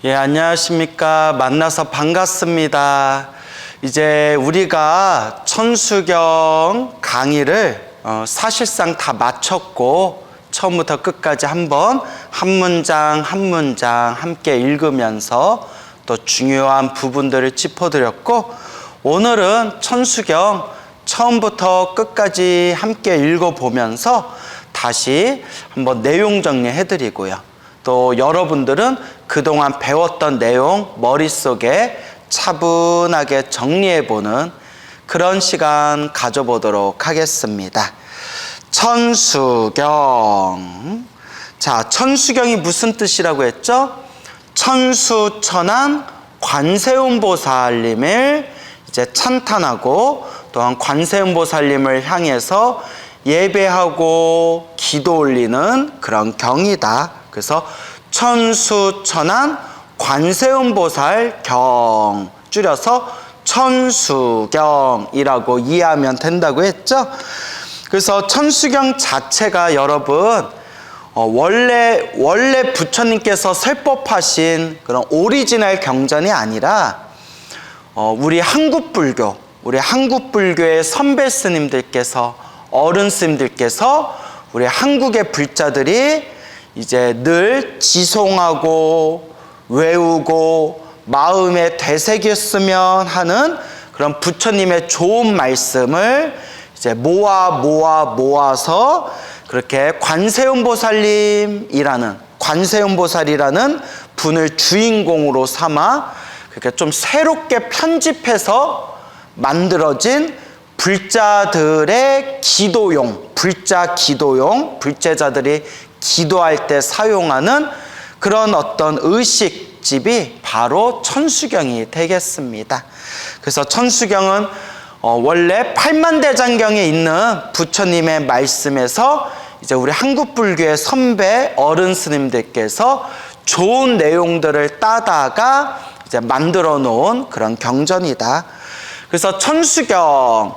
예, 안녕하십니까. 만나서 반갑습니다. 이제 우리가 천수경 강의를 사실상 다 마쳤고 처음부터 끝까지 한번 한 문장 한 문장 함께 읽으면서 또 중요한 부분들을 짚어드렸고, 오늘은 천수경 처음부터 끝까지 함께 읽어보면서 다시 한번 내용 정리해드리고요. 또 여러분들은 그동안 배웠던 내용 머릿속에 차분하게 정리해보는 그런 시간 가져보도록 하겠습니다. 천수경. 자, 천수경이 무슨 뜻이라고 했죠? 천수천안 관세음보살님을 이제 찬탄하고 또한 관세음보살님을 향해서 예배하고 기도 올리는 그런 경이다. 그래서 천수천안 관세음보살 경, 줄여서 천수경이라고 이해하면 된다고 했죠. 그래서 천수경 자체가 여러분 원래 부처님께서 설법하신 그런 오리지널 경전이 아니라 우리 한국불교의 선배 스님들께서, 어른 스님들께서 우리 한국의 불자들이 이제 늘 지송하고 외우고 마음에 되새겼으면 하는 그런 부처님의 좋은 말씀을 이제 모아서 그렇게 관세음보살이라는 분을 주인공으로 삼아 그렇게 좀 새롭게 편집해서 만들어진 불자들의 기도용, 불제자들이 기도할 때 사용하는 그런 어떤 의식집이 바로 천수경이 되겠습니다. 그래서 천수경은 원래 팔만대장경에 있는 부처님의 말씀에서 이제 우리 한국불교의 선배 어른 스님들께서 좋은 내용들을 따다가 이제 만들어 놓은 그런 경전이다. 그래서 천수경,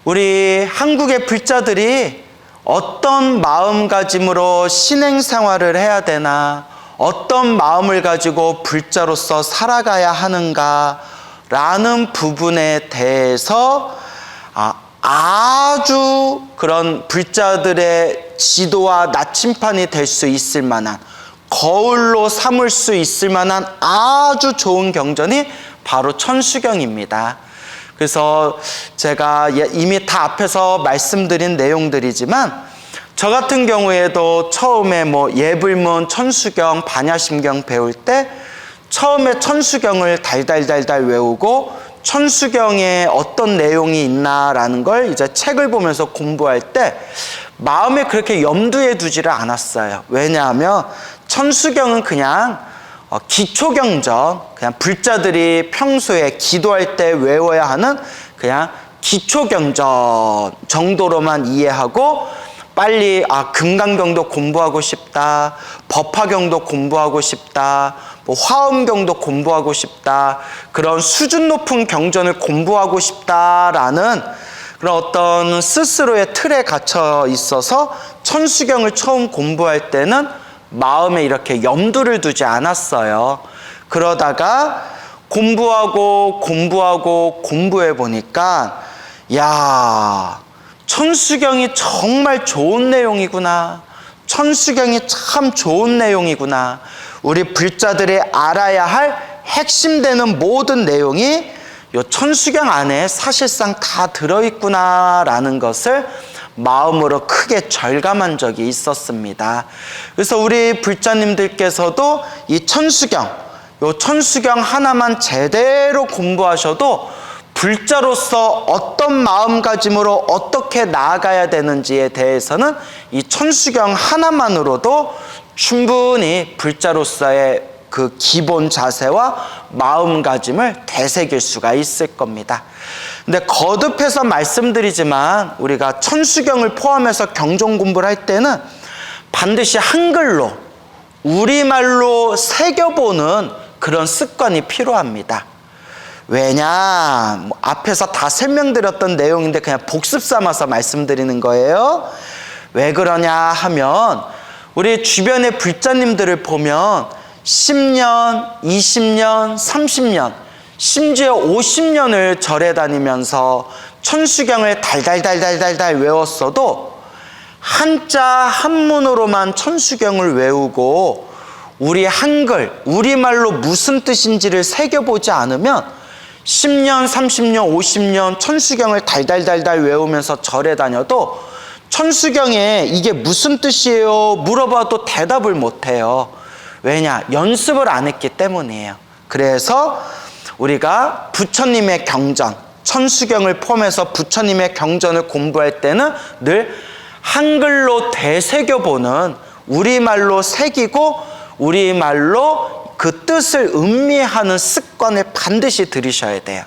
우리 한국의 불자들이 어떤 마음가짐으로 신행생활을 해야 되나, 어떤 마음을 가지고 불자로서 살아가야 하는가라는 부분에 대해서 아주 그런 불자들의 지도와 나침판이 될 수 있을 만한, 거울로 삼을 수 있을 만한 아주 좋은 경전이 바로 천수경입니다. 그래서 제가 이미 다 앞에서 말씀드린 내용들이지만, 저 같은 경우에도 처음에 예불문, 천수경, 반야심경 배울 때 처음에 천수경을 달달달달 외우고 천수경에 어떤 내용이 있나라는 걸 이제 책을 보면서 공부할 때 마음에 그렇게 염두에 두지를 않았어요. 왜냐하면 천수경은 그냥 기초경전, 그냥 불자들이 평소에 기도할 때 외워야 하는 그냥 기초경전 정도로만 이해하고, 빨리 금강경도 공부하고 싶다, 법화경도 공부하고 싶다, 화엄경도 공부하고 싶다, 그런 수준 높은 경전을 공부하고 싶다라는 그런 어떤 스스로의 틀에 갇혀 있어서 천수경을 처음 공부할 때는 마음에 이렇게 염두를 두지 않았어요. 그러다가 공부해 보니까, 야, 천수경이 정말 좋은 내용이구나. 천수경이 참 좋은 내용이구나. 우리 불자들이 알아야 할 핵심되는 모든 내용이 이 천수경 안에 사실상 다 들어있구나라는 것을 마음으로 크게 절감한 적이 있었습니다. 그래서 우리 불자님들께서도 이 천수경 하나만 제대로 공부하셔도 불자로서 어떤 마음가짐으로 어떻게 나아가야 되는지에 대해서는 이 천수경 하나만으로도 충분히 불자로서의 그 기본 자세와 마음가짐을 되새길 수가 있을 겁니다. 근데 거듭해서 말씀드리지만, 우리가 천수경을 포함해서 경전 공부를 할 때는 반드시 한글로, 우리말로 새겨보는 그런 습관이 필요합니다. 왜냐, 앞에서 다 설명드렸던 내용인데 그냥 복습 삼아서 말씀드리는 거예요. 왜 그러냐 하면, 우리 주변의 불자님들을 보면 10년, 20년, 30년, 심지어 50년을 절에 다니면서 천수경을 달달달달달달 외웠어도 한자 한문으로만 천수경을 외우고 우리 한글, 우리말로 무슨 뜻인지를 새겨보지 않으면 10년, 30년, 50년 천수경을 달달달달 외우면서 절에 다녀도 천수경에 이게 무슨 뜻이에요? 물어봐도 대답을 못해요. 왜냐? 연습을 안 했기 때문이에요. 그래서 우리가 부처님의 경전, 천수경을 포함해서 부처님의 경전을 공부할 때는 늘 한글로 되새겨보는, 우리말로 새기고 우리말로 그 뜻을 음미하는 습관을 반드시 들이셔야 돼요.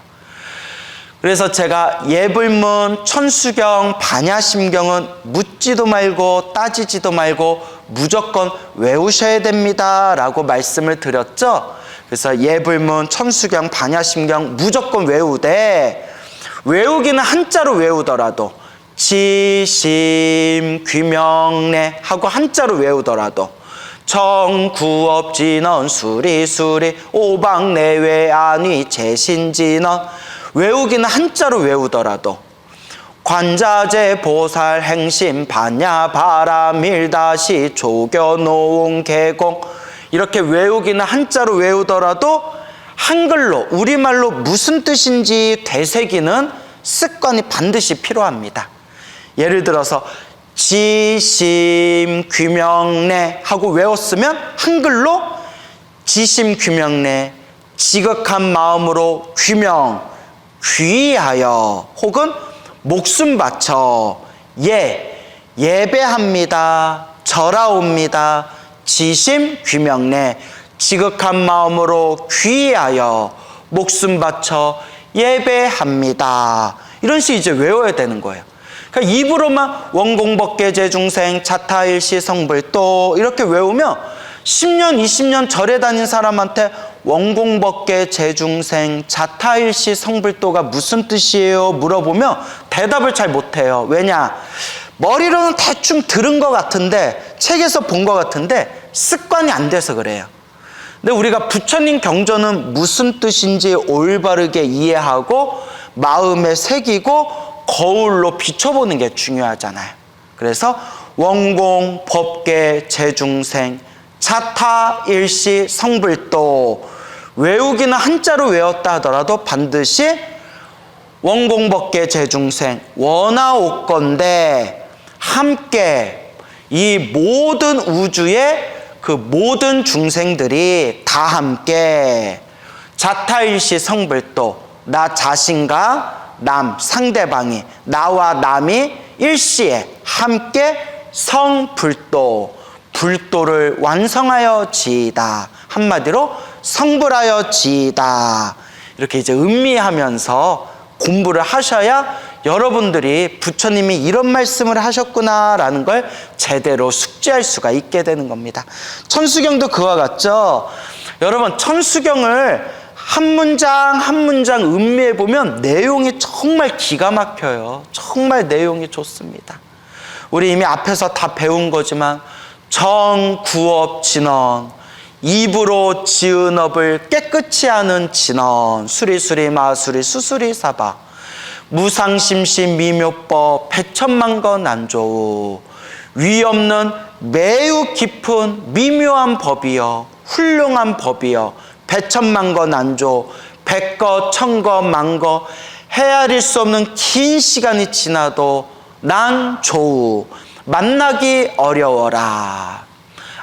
그래서 제가 예불문, 천수경, 반야심경은 묻지도 말고 따지지도 말고 무조건 외우셔야 됩니다 라고 말씀을 드렸죠. 그래서 예불문, 천수경, 반야심경 무조건 외우되, 외우기는 한자로 외우더라도 지심 귀명래 하고 한자로 외우더라도 정구업진언 수리수리 오방내외 안위 재신진언 외우기는 한자로 외우더라도 관자재 보살 행심 반야 바라밀다시 조교노웅 개공 이렇게 외우기는 한자로 외우더라도 한글로 우리말로 무슨 뜻인지 되새기는 습관이 반드시 필요합니다. 예를 들어서 지심 귀명래 하고 외웠으면 한글로 지심 귀명래 지극한 마음으로 귀명 귀하여 혹은 목숨 바쳐 예배합니다 절하옵니다 지심 귀명래 지극한 마음으로 귀하여 목숨 바쳐 예배합니다. 이런 식으로 이제 외워야 되는 거예요. 그러니까 입으로만 원공법계 제중생 자타일시 성불도 이렇게 외우면 10년 20년 절에 다닌 사람한테 원공법계 제중생 자타일시 성불도가 무슨 뜻이에요? 물어보면 대답을 잘 못해요. 왜냐? 머리로는 대충 들은 것 같은데 책에서 본 것 같은데 습관이 안 돼서 그래요. 근데 우리가 부처님 경전은 무슨 뜻인지 올바르게 이해하고 마음에 새기고 거울로 비춰보는 게 중요하잖아요. 그래서 원공, 법계, 제중생, 자타, 일시, 성불도 외우기는 한자로 외웠다 하더라도 반드시 원공, 법계, 제중생 원하옵건대 함께 이 모든 우주의 그 모든 중생들이 다 함께 자타일시 성불도 나 자신과 남 상대방이 나와 남이 일시에 함께 성불도 불도를 완성하여 지이다. 한마디로 성불하여 지이다. 이렇게 이제 음미하면서 공부를 하셔야 여러분들이 부처님이 이런 말씀을 하셨구나라는 걸 제대로 숙지할 수가 있게 되는 겁니다. 천수경도 그와 같죠? 여러분, 천수경을 한 문장 한 문장 음미해 보면 내용이 정말 기가 막혀요. 정말 내용이 좋습니다. 우리 이미 앞에서 다 배운 거지만 정구업 진언, 입으로 지은 업을 깨끗이 하는 진언, 수리수리 마수리 수수리 사바, 무상심시 미묘법 백천만거 난조우, 위없는 매우 깊은 미묘한 법이여 훌륭한 법이여 백천만거 난조, 백거 천거 만거 헤아릴 수 없는 긴 시간이 지나도 난 조우 만나기 어려워라.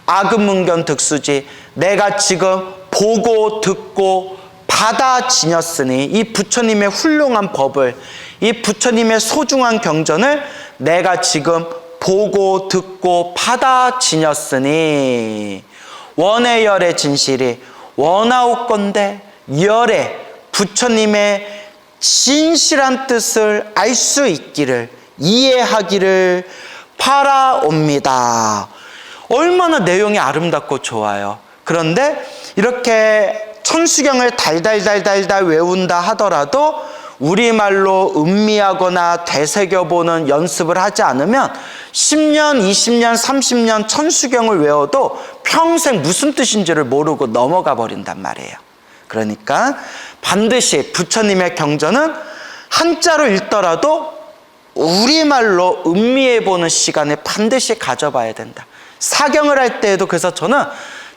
아금문견 득수지 내가 지금 보고 듣고 받아 지녔으니 이 부처님의 훌륭한 법을 이 부처님의 소중한 경전을 내가 지금 보고 듣고 받아 지녔으니 원의 열의 진실이 원하옵건대 열의 부처님의 진실한 뜻을 알 수 있기를 이해하기를 바라옵니다. 얼마나 내용이 아름답고 좋아요. 그런데 이렇게 천수경을 달달달달달 외운다 하더라도 우리말로 음미하거나 되새겨보는 연습을 하지 않으면 10년, 20년, 30년 천수경을 외워도 평생 무슨 뜻인지를 모르고 넘어가 버린단 말이에요. 그러니까 반드시 부처님의 경전은 한자로 읽더라도 우리말로 음미해 보는 시간을 반드시 가져봐야 된다. 사경을 할 때에도 그래서 저는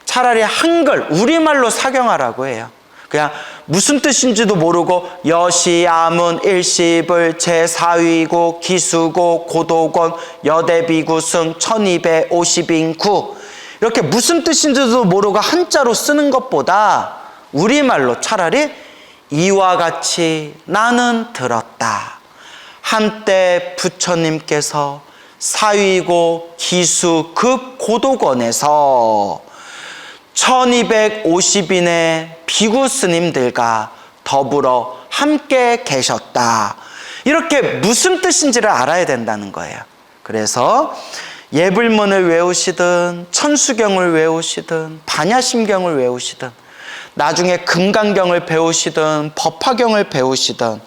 차라리 한글, 우리말로 사경하라고 해요. 그냥 무슨 뜻인지도 모르고 여시, 아문, 일시불, 제사위고, 기수고, 고도권, 여대비구, 승, 1250인구 이렇게 무슨 뜻인지도 모르고 한자로 쓰는 것보다 우리말로 차라리 이와 같이 나는 들었다. 한때 부처님께서 사위고 기수 급 고도권에서 1250인의 비구 스님들과 더불어 함께 계셨다. 이렇게 무슨 뜻인지를 알아야 된다는 거예요. 그래서 예불문을 외우시든 천수경을 외우시든 반야심경을 외우시든 나중에 금강경을 배우시든 법화경을 배우시든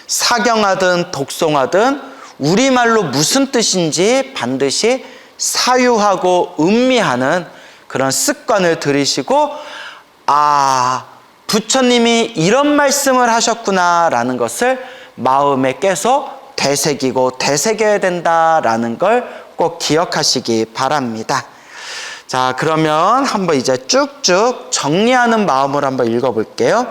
사경하든 독송하든 우리말로 무슨 뜻인지 반드시 사유하고 음미하는 그런 습관을 들이시고 부처님이 이런 말씀을 하셨구나라는 것을 마음에 깨서 되새기고 되새겨야 된다라는 걸 꼭 기억하시기 바랍니다. 자, 그러면 한번 이제 쭉쭉 정리하는 마음으로 한번 읽어볼게요.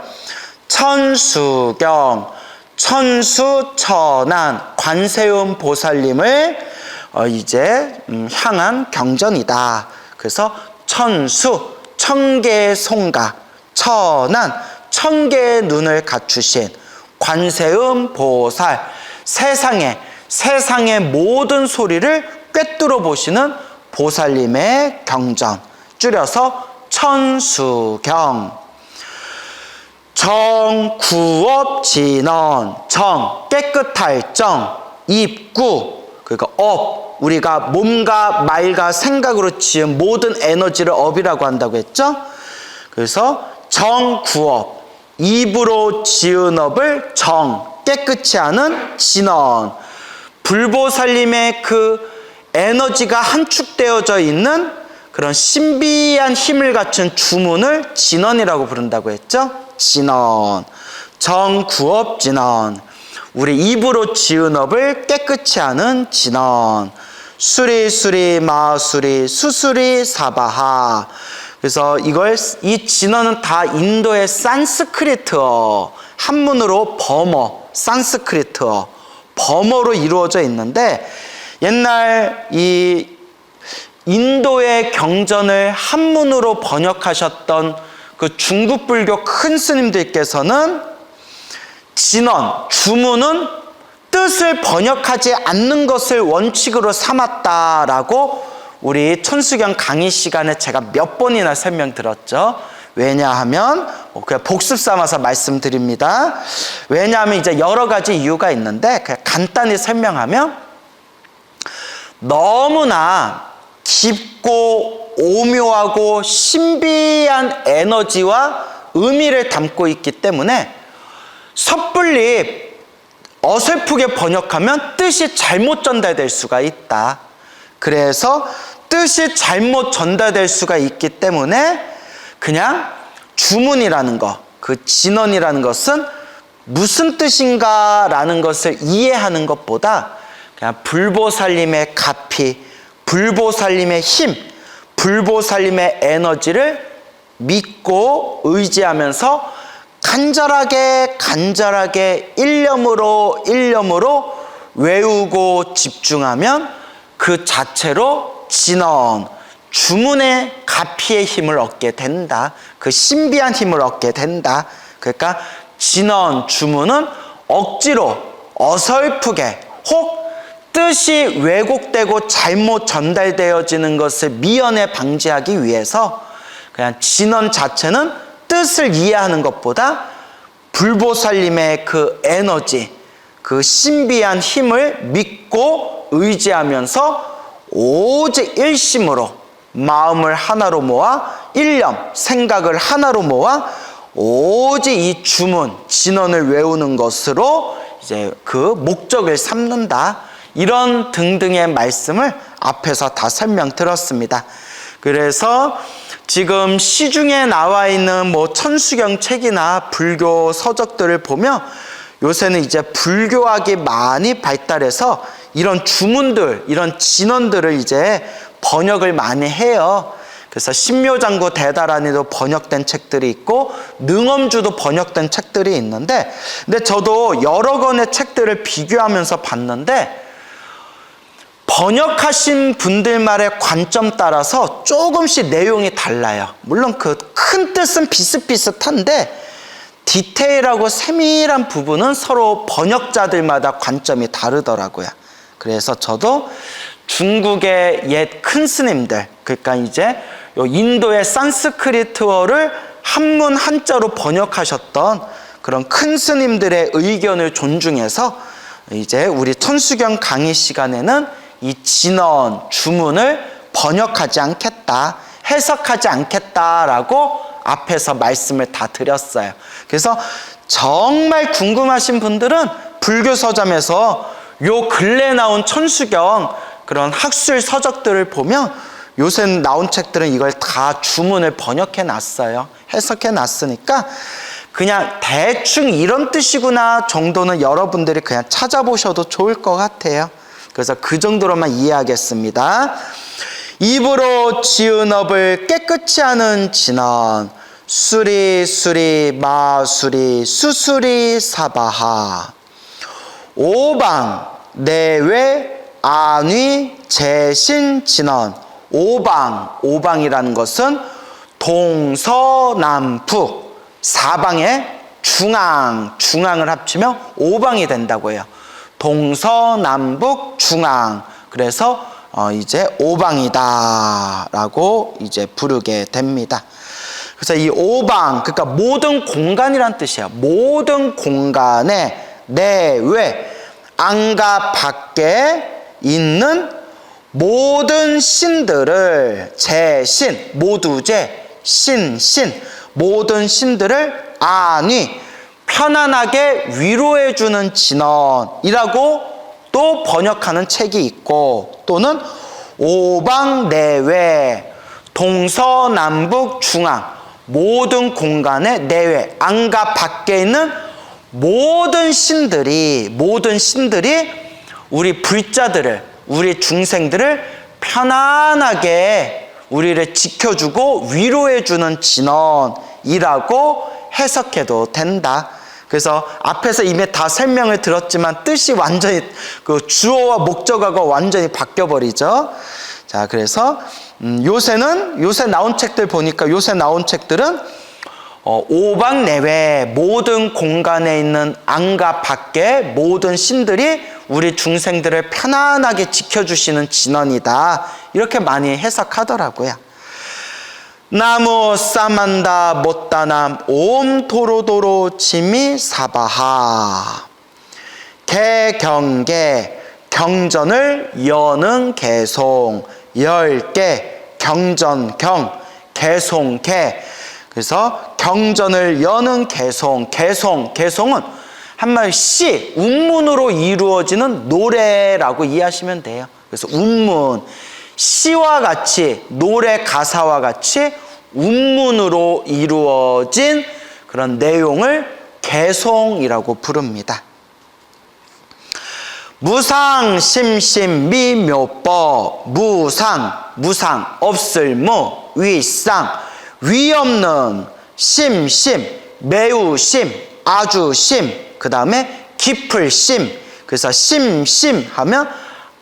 천수경, 천수천안, 관세음 보살님을 이제 향한 경전이다. 그래서 천수, 천개의 송가, 천안, 천개의 눈을 갖추신 관세음 보살, 세상의 모든 소리를 꿰뚫어 보시는 보살님의 경전, 줄여서 천수경. 정, 구업, 진언. 정, 깨끗할 정. 입구, 그러니까 업, 우리가 몸과 말과 생각으로 지은 모든 에너지를 업이라고 한다고 했죠. 그래서 정, 구업, 입으로 지은 업을 정, 깨끗이 하는 진언. 불보살님의 그 에너지가 함축되어져 있는 그런 신비한 힘을 갖춘 주문을 진언이라고 부른다고 했죠. 진언, 정구업 진언. 우리 입으로 지은 업을 깨끗이 하는 진언. 수리 마수리 수수리 사바하. 그래서 이 진언은 다 인도의 산스크리트어, 한문으로 버머, 산스크리트어, 버머로 이루어져 있는데, 옛날 이 인도의 경전을 한문으로 번역하셨던 그 중국 불교 큰 스님들께서는 진언, 주문은 뜻을 번역하지 않는 것을 원칙으로 삼았다라고 우리 천수경 강의 시간에 제가 몇 번이나 설명드렸죠. 왜냐하면 그냥 복습 삼아서 말씀드립니다. 왜냐하면 이제 여러 가지 이유가 있는데 그냥 간단히 설명하면 너무나 깊고 오묘하고 신비한 에너지와 의미를 담고 있기 때문에 섣불리 어설프게 번역하면 뜻이 잘못 전달될 수가 있다. 그래서 뜻이 잘못 전달될 수가 있기 때문에 그냥 주문이라는 것, 그 진언이라는 것은 무슨 뜻인가 라는 것을 이해하는 것보다 그냥 불보살님의 가피, 불보살님의 힘, 불보살님의 에너지를 믿고 의지하면서 간절하게 일념으로 외우고 집중하면 그 자체로 진언, 주문의 가피의 힘을 얻게 된다. 그 신비한 힘을 얻게 된다. 그러니까 진언, 주문은 억지로 어설프게 혹 뜻이 왜곡되고 잘못 전달되어지는 것을 미연에 방지하기 위해서 그냥 진언 자체는 뜻을 이해하는 것보다 불보살님의 그 에너지, 그 신비한 힘을 믿고 의지하면서 오직 일심으로 마음을 하나로 모아 일념, 생각을 하나로 모아 오직 이 주문, 진언을 외우는 것으로 이제 그 목적을 삼는다. 이런 등등의 말씀을 앞에서 다 설명드렸습니다. 그래서 지금 시중에 나와 있는 뭐 천수경 책이나 불교 서적들을 보면 요새는 이제 불교학이 많이 발달해서 이런 주문들, 이런 진언들을 이제 번역을 많이 해요. 그래서 신묘장구 대다란이도 번역된 책들이 있고 능엄주도 번역된 책들이 있는데, 근데 저도 여러 권의 책들을 비교하면서 봤는데 번역하신 분들만의 관점 따라서 조금씩 내용이 달라요. 물론 그 큰 뜻은 비슷비슷한데 디테일하고 세밀한 부분은 서로 번역자들마다 관점이 다르더라고요. 그래서 저도 중국의 옛 큰 스님들, 그러니까 이제 인도의 산스크리트어를 한문 한자로 번역하셨던 그런 큰 스님들의 의견을 존중해서 이제 우리 천수경 강의 시간에는 이 진언, 주문을 번역하지 않겠다, 해석하지 않겠다라고 앞에서 말씀을 다 드렸어요. 그래서 정말 궁금하신 분들은 불교 서점에서 요 근래 나온 천수경 그런 학술 서적들을 보면 요새 나온 책들은 이걸 다 주문을 번역해 놨어요. 해석해 놨으니까 그냥 대충 이런 뜻이구나 정도는 여러분들이 그냥 찾아보셔도 좋을 것 같아요. 그래서 그 정도로만 이해하겠습니다. 입으로 지은 업을 깨끗이 하는 진언, 수리 마수리 수수리 사바하, 오방 내외 안위 재신 진언. 오방이라는 것은 동서남북 사방의 중앙을 합치면 오방이 된다고 해요. 동서남북 중앙. 그래서 이제 오방이다 라고 이제 부르게 됩니다. 그래서 이 오방, 그러니까 모든 공간이란 뜻이에요. 모든 공간의 내외, 안과 밖에 있는 모든 신들을 재신, 모두제, 신, 모든 신들을 안위, 편안하게 위로해주는 진언이라고 또 번역하는 책이 있고, 또는 오방내외, 동서남북 중앙, 모든 공간의 내외, 안과 밖에 있는 모든 신들이 우리 불자들을, 우리 중생들을 편안하게 우리를 지켜주고 위로해주는 진언이라고 해석해도 된다. 그래서 앞에서 이미 다 설명을 들었지만 뜻이 완전히 그 주어와 목적어가 완전히 바뀌어버리죠. 자, 그래서 요새 나온 책들 보니까 요새 나온 책들은 오방 내외, 모든 공간에 있는 안과 밖에 모든 신들이 우리 중생들을 편안하게 지켜주시는 진언이다, 이렇게 많이 해석하더라고요. 나무 사만다 못다남 옴 도로도로 지미 사바하, 개경계 경전을 여는 개송, 10개 경전경, 개송개. 그래서 경전을 여는 개송은 한마디 시, 운문으로 이루어지는 노래라고 이해하시면 돼요. 그래서 운문, 시와 같이, 노래 가사와 같이 운문으로 이루어진 그런 내용을 개송이라고 부릅니다. 무상 심심 미묘법, 무상 없을 무, 위상 위 없는, 심심 매우 심, 아주 심, 그 다음에 깊을 심. 그래서 심하면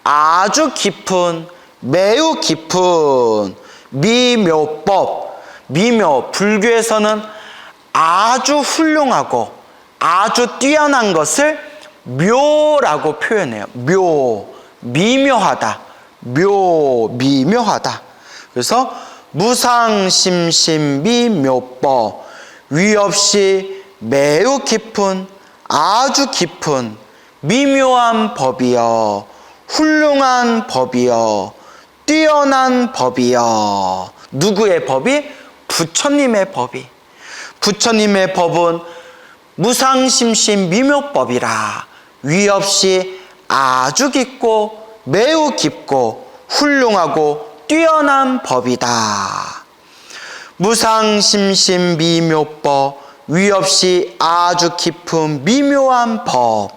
아주 깊은, 매우 깊은 미묘법. 미묘, 불교에서는 아주 훌륭하고 아주 뛰어난 것을 묘라고 표현해요. 미묘하다. 미묘하다. 그래서 무상심심 미묘법, 위 없이 매우 깊은, 아주 깊은 미묘한 법이여, 훌륭한 법이여, 뛰어난 법이여. 누구의 법이? 부처님의 법이. 부처님의 법은 무상심심 미묘법이라, 위 없이 아주 깊고 매우 깊고 훌륭하고 뛰어난 법이다. 무상심심 미묘법, 위없이 아주 깊은 미묘한 법,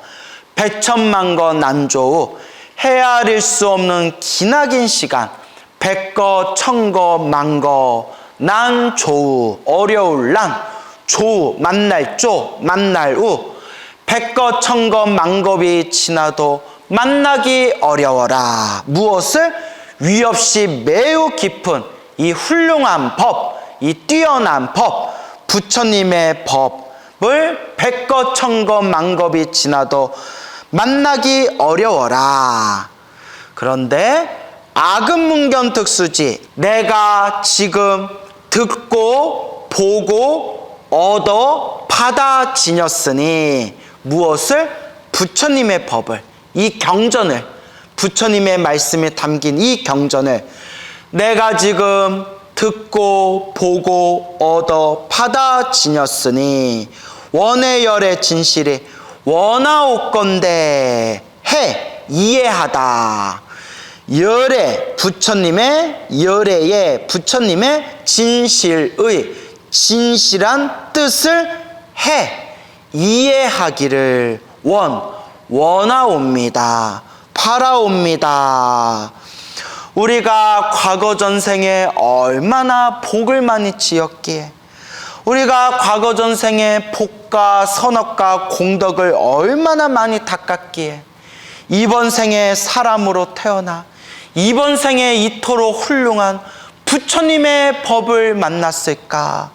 백천만거 난조우, 헤아릴 수 없는 기나긴 시간, 백거 천거 만거 난조우, 어려울 난, 조우 만날 조 만날 우, 백거 천거 만겁이 지나도 만나기 어려워라. 무엇을? 위없이 매우 깊은 이 훌륭한 법, 이 뛰어난 법, 부처님의 법을 백거 천거 만겁이 지나도 만나기 어려워라. 그런데 악은문견 특수지, 내가 지금 듣고 보고 얻어 받아지녔으니 무엇을? 부처님의 법을, 이 경전을, 부처님의 말씀이 담긴 이 경전을 내가 지금 듣고 보고 얻어 받아지녔으니 원의 열의 진실이 원하옵건대 해 이해하다. 열의 부처님의 열애의 부처님의 진실의 진실한 뜻을 해 이해하기를 원하옵니다. 바라옵니다. 우리가 과거 전생에 얼마나 복을 많이 지었기에, 우리가 과거 전생에 복과 선업과 공덕을 얼마나 많이 닦았기에 이번 생에 사람으로 태어나 이번 생에 이토록 훌륭한 부처님의 법을 만났을까?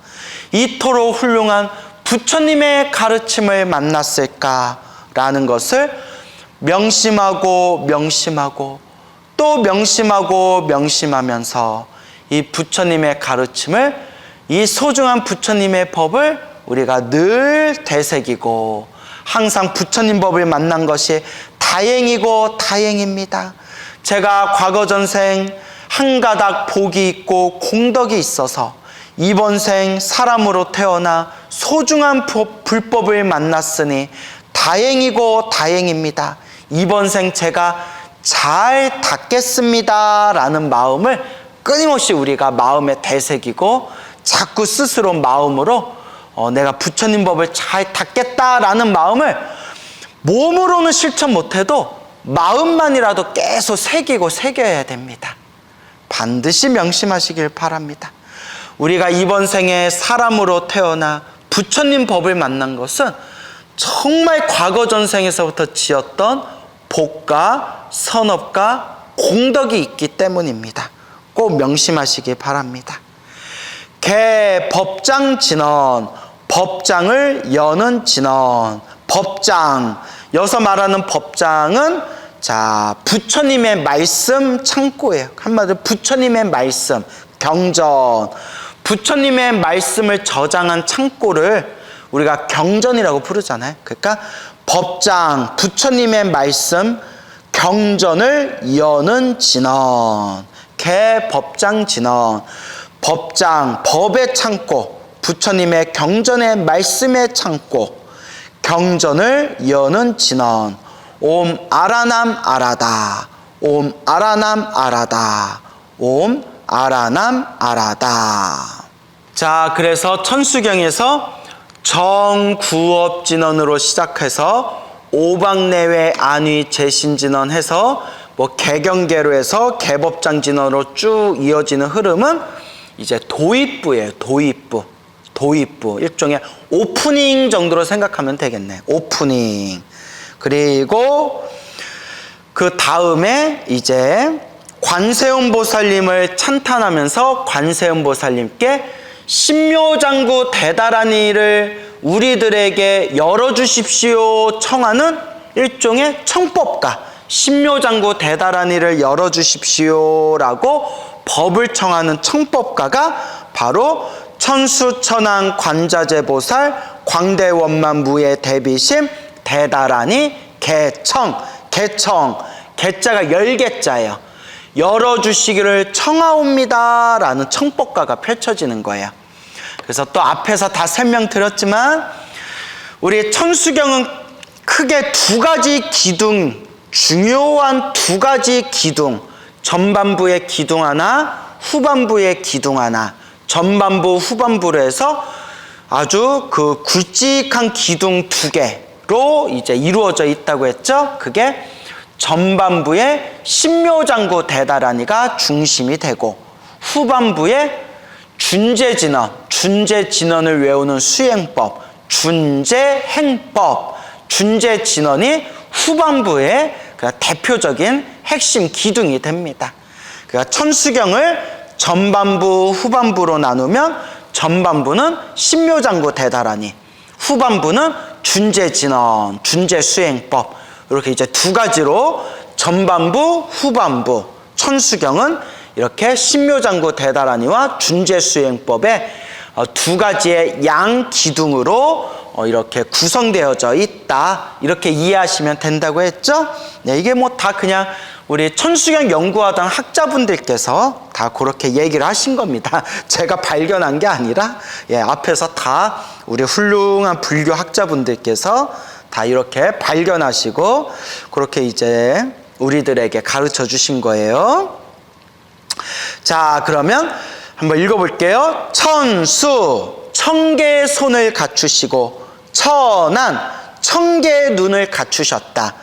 이토록 훌륭한 부처님의 가르침을 만났을까라는 것을 명심하고 명심하고 또 명심하고 명심하면서 이 부처님의 가르침을, 이 소중한 부처님의 법을 우리가 늘 되새기고 항상 부처님 법을 만난 것이 다행이고 다행입니다. 제가 과거 전생 한 가닥 복이 있고 공덕이 있어서 이번 생 사람으로 태어나 소중한 불법을 만났으니 다행이고 다행입니다. 이번 생 제가 잘 닦겠습니다 라는 마음을 끊임없이 우리가 마음에 되새기고 자꾸 스스로 마음으로 내가 부처님 법을 잘 닦겠다라는 마음을 몸으로는 실천 못해도 마음만이라도 계속 새겨야 됩니다. 반드시 명심하시길 바랍니다. 우리가 이번 생에 사람으로 태어나 부처님 법을 만난 것은 정말 과거 전생에서부터 지었던 복과 선업과 공덕이 있기 때문입니다. 꼭 명심하시기 바랍니다. 개 법장 진언, 법장을 여는 진언. 법장, 여기서 말하는 법장은 부처님의 말씀 창고예요. 한마디로 부처님의 말씀, 경전, 부처님의 말씀을 저장한 창고를 우리가 경전이라고 부르잖아요. 그러니까 법장, 부처님의 말씀, 경전을 여는 진언. 개 법장 진언. 법장, 법의 창고, 부처님의 경전의 말씀의 창고, 경전을 여는 진언. 옴 아라남 아라다. 옴 아라남 아라다. 옴 아라남 아라다. 자, 그래서 천수경에서 정구업진언으로 시작해서 오박내외 안위 재신진언 해서 개경계로 해서 개법장진언으로 쭉 이어지는 흐름은 이제 도입부예요. 도입부. 일종의 오프닝 정도로 생각하면 되겠네. 오프닝. 그리고 그 다음에 이제 관세음 보살님을 찬탄하면서 관세음 보살님께 신묘장구 대다라니를 우리들에게 열어주십시오 청하는 일종의 청법가, 신묘장구 대다라니를 열어주십시오라고 법을 청하는 청법가가 바로 천수천왕 관자재보살 광대원만무예 대비심 대다라니 개청, 개자가 10개자예요. 열어주시기를 청하옵니다 라는 청법가가 펼쳐지는 거예요. 그래서 또 앞에서 다 설명드렸지만 우리 천수경은 크게 두 가지 기둥, 중요한 두 가지 기둥, 전반부에 기둥 하나, 후반부에 기둥 하나, 전반부, 후반부로 해서 아주 그 굵직한 기둥 두 개로 이제 이루어져 있다고 했죠. 그게 전반부에 신묘장구 대다라니가 중심이 되고, 후반부에 준재진언을 외우는 수행법, 준재행법, 준재진언이 후반부의 대표적인 핵심 기둥이 됩니다. 그러니까 천수경을 전반부, 후반부로 나누면 전반부는 신묘장구 대다라니, 후반부는 준재진언, 준재수행법, 이렇게 이제 두 가지로 전반부, 후반부, 천수경은 이렇게 신묘장구 대다라니와 준재수행법의 두 가지의 양 기둥으로 이렇게 구성되어져 있다, 이렇게 이해하시면 된다고 했죠. 네, 이게 뭐 다 그냥 우리 천수경 연구하던 학자분들께서 다 그렇게 얘기를 하신 겁니다. 제가 발견한 게 아니라 앞에서 다 우리 훌륭한 불교 학자분들께서 다 이렇게 발견하시고 그렇게 이제 우리들에게 가르쳐 주신 거예요. 자, 그러면 한번 읽어볼게요. 천수, 천개의 손을 갖추시고, 천안, 천개의 눈을 갖추셨다.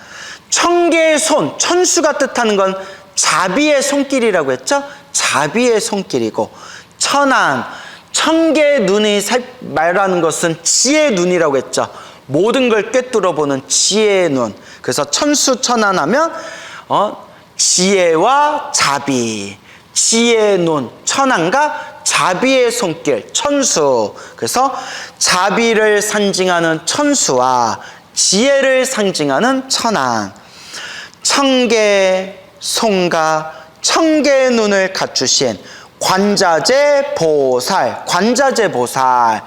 천개의 손, 천수가 뜻하는 건 자비의 손길이라고 했죠? 자비의 손길이고, 천안, 천개의 눈이 말하는 것은 지혜의 눈이라고 했죠? 모든 걸 꿰뚫어보는 지혜의 눈. 그래서 천수천안하면 지혜와 자비, 지혜의 눈, 천안과 자비의 손길, 천수. 그래서 자비를 상징하는 천수와 지혜를 상징하는 천안. 천개의 손과 천개의 눈을 갖추신 관자재 보살, 관자재 보살.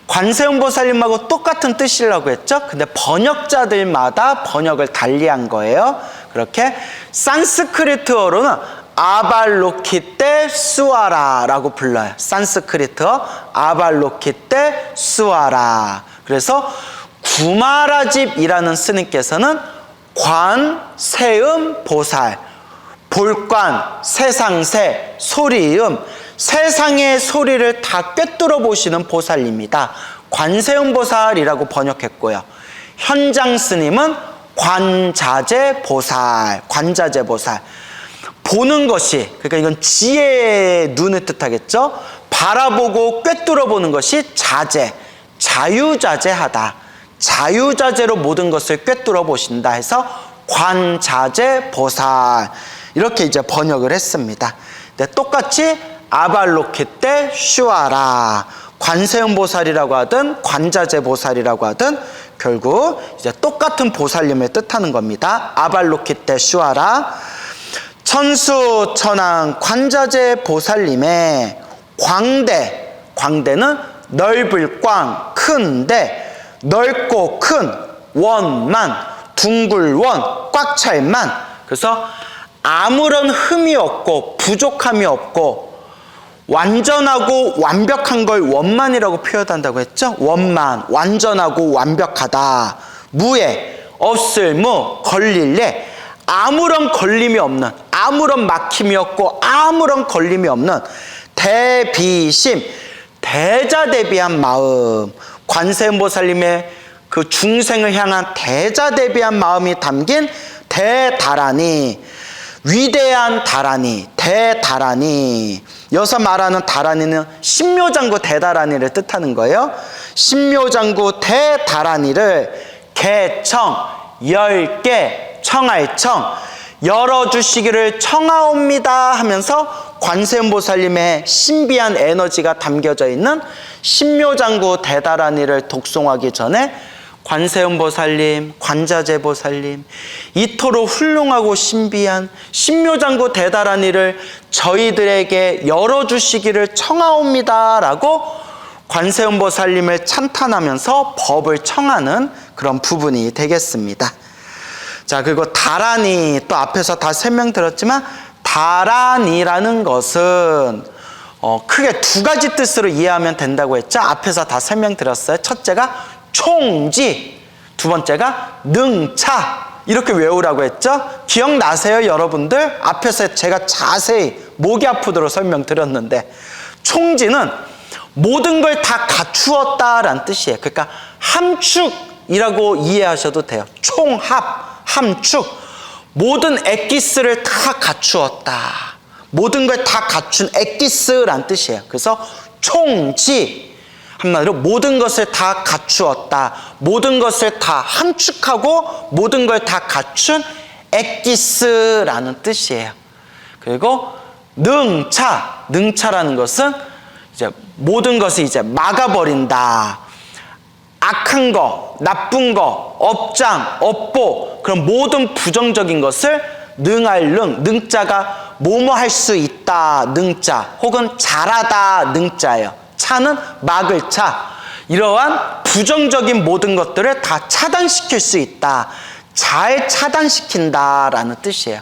관세음보살님하고 똑같은 뜻이라고 했죠? 근데 번역자들마다 번역을 달리한 거예요. 그렇게 산스크리트어로는 아발로키테 수아라라고 불러요. 산스크리트어 아발로키테 수아라. 그래서 구마라집이라는 스님께서는 관세음보살, 볼관, 세상세, 소리음, 세상의 소리를 다 꿰뚫어 보시는 보살입니다. 관세음보살이라고 번역했고요. 현장 스님은 관자재보살, 관자재보살. 보는 것이, 그러니까 이건 지혜의 눈을 뜻하겠죠. 바라보고 꿰뚫어 보는 것이 자재, 자유자재하다. 자유자재로 모든 것을 꿰뚫어 보신다 해서 관자재보살, 이렇게 이제 번역을 했습니다. 근데 똑같이 아발로키테 슈아라, 관세음보살이라고 하든 관자재보살이라고 하든 결국 이제 똑같은 보살님을 뜻하는 겁니다. 아발로키테 슈아라. 천수 천왕 관자재 보살님의 광대, 광대는 넓을 꽝, 큰데, 넓고 큰 원만, 둥글원, 꽉 찰만. 그래서 아무런 흠이 없고 부족함이 없고 완전하고 완벽한 걸 원만이라고 표현한다고 했죠. 원만, 완전하고 완벽하다. 무에, 없을 무, 걸릴래, 아무런 걸림이 없는, 아무런 막힘이 없고 아무런 걸림이 없는 대비심, 대자대비한 마음, 관세음보살님의 그 중생을 향한 대자대비한 마음이 담긴 대다라니, 위대한 다라니, 대다라니. 여기서 말하는 다라니는 신묘장구 대다라니를 뜻하는 거예요. 신묘장구 대다라니를 개청, 10개, 청할청, 열어주시기를 청하옵니다 하면서 관세음보살님의 신비한 에너지가 담겨져 있는 신묘장구 대다라니를 독송하기 전에 관세음보살님, 관자재보살님, 이토록 훌륭하고 신비한 신묘장구 대다라니를 저희들에게 열어주시기를 청하옵니다 라고 관세음보살님을 찬탄하면서 법을 청하는 그런 부분이 되겠습니다. 자, 그리고 다라니, 또 앞에서 다 설명드렸지만 다라니라는 것은 크게 두 가지 뜻으로 이해하면 된다고 했죠. 앞에서 다 설명드렸어요. 첫째가 총지, 두 번째가 능차, 이렇게 외우라고 했죠? 기억나세요, 여러분들? 앞에서 제가 자세히 목이 아프도록 설명드렸는데, 총지는 모든 걸 다 갖추었다라는 뜻이에요. 그러니까 함축이라고 이해하셔도 돼요. 총합, 함축. 모든 엑기스를 다 갖추었다. 모든 걸 다 갖춘 엑기스라는 뜻이에요. 그래서 총지, 한마디로 모든 것을 다 갖추었다. 모든 것을 다 함축하고 모든 걸 다 갖춘 엑기스라는 뜻이에요. 그리고 능차, 능차라는 것은 이제 모든 것을 이제 막아버린다. 악한 거, 나쁜 거, 업장, 업보, 그런 모든 부정적인 것을 능할 능, 능자가 뭐뭐 할 수 있다, 능자, 혹은 잘하다, 능자예요. 차는 막을 차. 이러한 부정적인 모든 것들을 다 차단시킬 수 있다. 잘 차단시킨다라는 뜻이에요.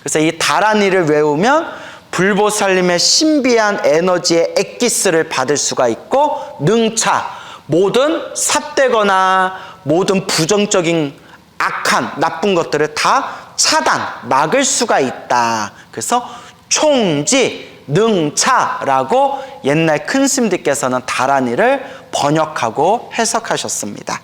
그래서 이 다라니를 외우면 불보살님의 신비한 에너지의 엑기스를 받을 수가 있고, 능차, 모든 삿되거나 모든 부정적인 악한 나쁜 것들을 다 차단, 막을 수가 있다. 그래서 총지, 능차라고 옛날 큰 스님들께서는 다라니를 번역하고 해석하셨습니다.